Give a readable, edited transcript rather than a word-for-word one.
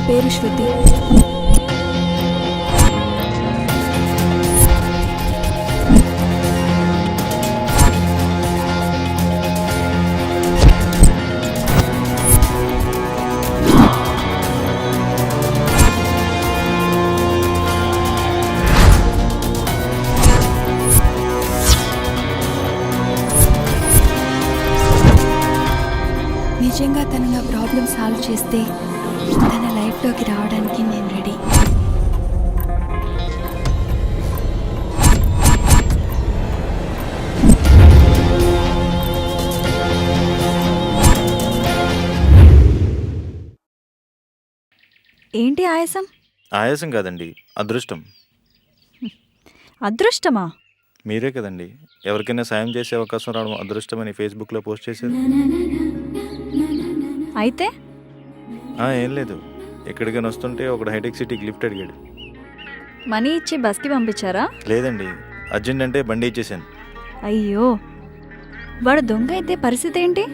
పేరు శృతి. నిజంగా తను నా ప్రాబ్లం సాల్వ్ చేస్తే తన లైఫ్లోకి రావడానికి నేను రెడీ. ఏంటి ఆయాసం? ఆయాసం కాదండి, అదృష్టం. అదృష్టమా? మీరే కదండి ఎవరికైనా సాయం చేసే అవకాశం రావడం అదృష్టమని ఫేస్బుక్లో పోస్ట్ చేశారు. అయితే ఏం లేదు, ఎక్కడికైనా వస్తుంటే ఒకడు హైటెక్ సిటీకి లిఫ్ట్ అడిగాడు. మనీ ఇచ్చి బస్కి పంపించారా? లేదండి, అర్జెంట్ అంటే బండి ఇచ్చేసాను. అయ్యో, వాడు దొంగ అయితే పరిస్థితి ఏంటి?